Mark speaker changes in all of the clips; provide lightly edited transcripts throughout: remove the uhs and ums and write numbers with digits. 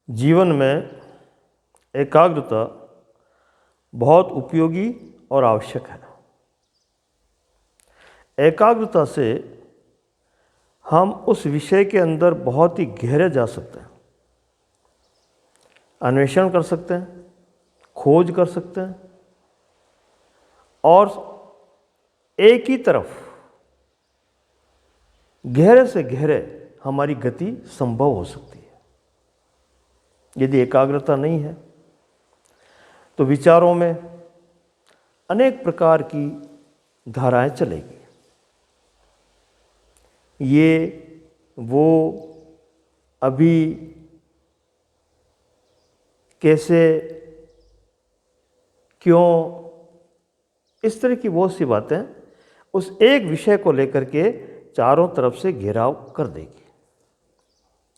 Speaker 1: जीवन में एकाग्रता बहुत उपयोगी और आवश्यक है। एकाग्रता से हम उस विषय के अंदर बहुत ही गहरे जा सकते हैं, अन्वेषण कर सकते हैं, खोज कर सकते हैं और एक ही तरफ गहरे से गहरे हमारी गति संभव हो सकती है। यदि एकाग्रता नहीं है तो विचारों में अनेक प्रकार की धाराएं चलेगी, ये वो, अभी, कैसे, क्यों, इस तरह की बहुत सी बातें उस एक विषय को लेकर के चारों तरफ से घेराव कर देगी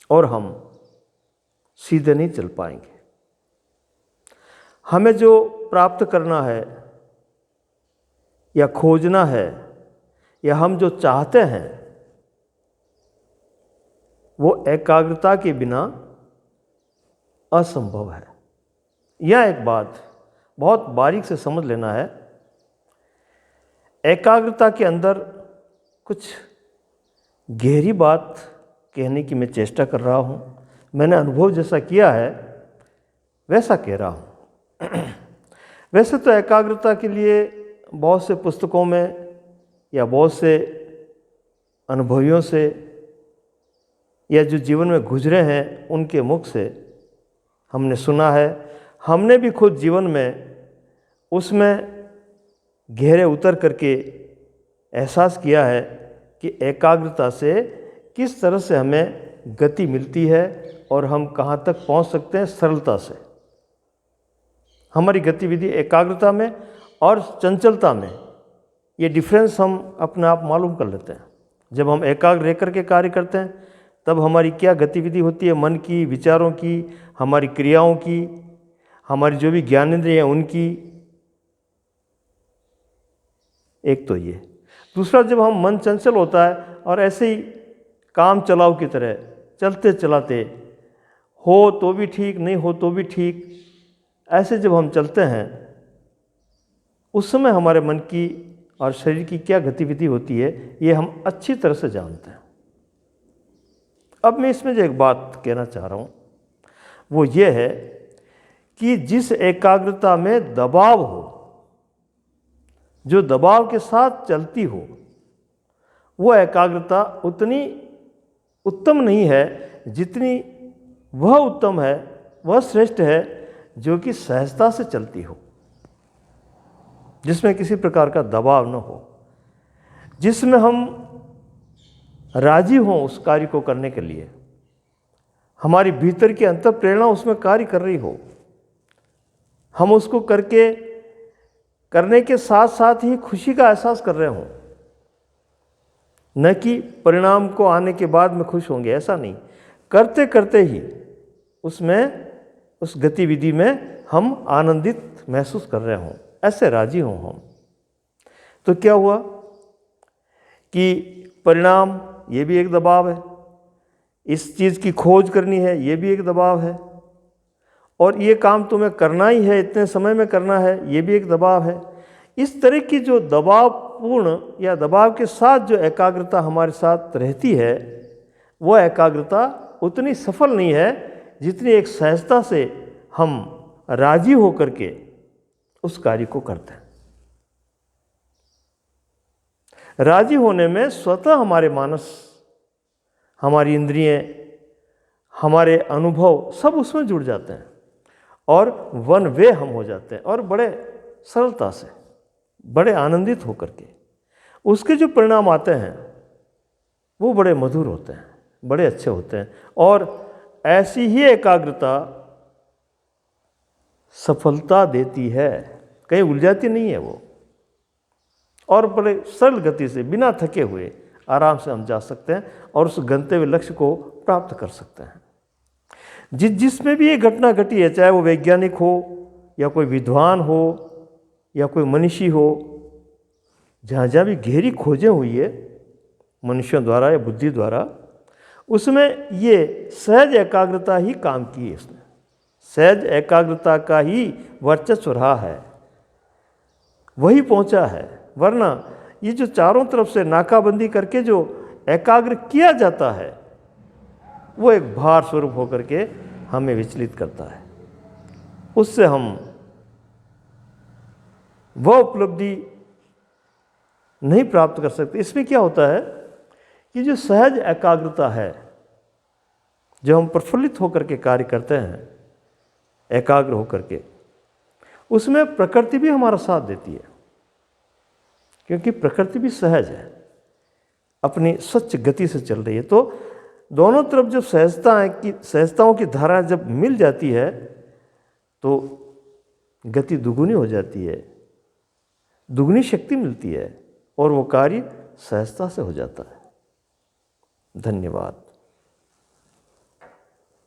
Speaker 1: और हम सीधे नहीं चल पाएंगे। हमें जो प्राप्त करना है या खोजना है या हम जो चाहते हैं वो एकाग्रता के बिना असंभव है। यह एक बात बहुत बारीक से समझ लेना है। एकाग्रता के अंदर कुछ गहरी बात कहने की मैं चेष्टा कर रहा हूँ। मैंने अनुभव जैसा किया है वैसा कह रहा हूँ। वैसे तो एकाग्रता के लिए बहुत से पुस्तकों में या बहुत से अनुभवियों से या जो जीवन में गुजरे हैं उनके मुख से हमने सुना है, हमने भी खुद जीवन में उसमें गहरे उतर करके एहसास किया है कि एकाग्रता से किस तरह से हमें गति मिलती है और हम कहाँ तक पहुँच सकते हैं सरलता से। हमारी गतिविधि एकाग्रता में और चंचलता में ये डिफरेंस हम अपने आप मालूम कर लेते हैं। जब हम एकाग्र रह करके कार्य करते हैं तब हमारी क्या गतिविधि होती है, मन की, विचारों की, हमारी क्रियाओं की, हमारी जो भी ज्ञानेंद्रिय हैं उनकी। एक तो ये। दूसरा, जब हम मन चंचल होता है और ऐसे ही काम चलाओ की तरह चलते चलाते, हो तो भी ठीक, नहीं हो तो भी ठीक, ऐसे जब हम चलते हैं उस समय हमारे मन की और शरीर की क्या गतिविधि होती है ये हम अच्छी तरह से जानते हैं। अब मैं इसमें जो एक बात कहना चाह रहा हूँ वो ये है कि जिस एकाग्रता में दबाव हो, जो दबाव के साथ चलती हो, वो एकाग्रता उतनी उत्तम नहीं है जितनी वह उत्तम है, वह श्रेष्ठ है जो कि सहजता से चलती हो, जिसमें किसी प्रकार का दबाव न हो, जिसमें हम राजी हों उस कार्य को करने के लिए, हमारी भीतर की अंतर प्रेरणा उसमें कार्य कर रही हो, हम उसको करने के साथ साथ ही खुशी का एहसास कर रहे हों, न कि परिणाम को आने के बाद में खुश होंगे, ऐसा नहीं। करते करते ही उसमें, उस गतिविधि में हम आनंदित महसूस कर रहे हों, ऐसे राजी हों हम। तो क्या हुआ कि परिणाम, ये भी एक दबाव है, इस चीज़ की खोज करनी है, ये भी एक दबाव है, और ये काम तुम्हें करना ही है, इतने समय में करना है, ये भी एक दबाव है। इस तरह की जो दबावपूर्ण या दबाव के साथ जो एकाग्रता हमारे साथ रहती है वो एकाग्रता उतनी सफल नहीं है जितनी एक सहजता से हम राजी होकर के उस कार्य को करते हैं। राजी होने में स्वतः हमारे मानस, हमारी इंद्रियां, हमारे अनुभव सब उसमें जुड़ जाते हैं और वन वे हम हो जाते हैं और बड़े सरलता से, बड़े आनंदित होकर के उसके जो परिणाम आते हैं वो बड़े मधुर होते हैं, बड़े अच्छे होते हैं। और ऐसी ही एकाग्रता सफलता देती है, कहीं उलझाती नहीं है वो, और बड़े सरल गति से बिना थके हुए आराम से हम जा सकते हैं और उस गंतव्य लक्ष्य को प्राप्त कर सकते हैं। जिसमें भी ये घटना घटी है, चाहे वो वैज्ञानिक हो या कोई विद्वान हो या कोई मनीषी हो, जहाँ जहाँ भी गहरी खोजें हुई है मनुष्यों द्वारा या बुद्धि द्वारा, उसमें ये सहज एकाग्रता ही काम की है इसने। सहज एकाग्रता का ही वर्चस्व रहा है, वही पहुंचा है। वरना ये जो चारों तरफ से नाकाबंदी करके जो एकाग्र किया जाता है, वो एक भार स्वरूप होकर के हमें विचलित करता है। उससे हम वह उपलब्धि नहीं प्राप्त कर सकते। इसमें क्या होता है कि जो सहज एकाग्रता है, जो हम प्रफुल्लित होकर के कार्य करते हैं, एकाग्र होकर के, उसमें प्रकृति भी हमारा साथ देती है, क्योंकि प्रकृति भी सहज है, अपनी स्वच्छ गति से चल रही है। तो दोनों तरफ जब सहजताओं की धारा जब मिल जाती है तो गति दुगुनी हो जाती है, दुगनी शक्ति मिलती है और वो कार्य सहजता से हो जाता है। धन्यवाद।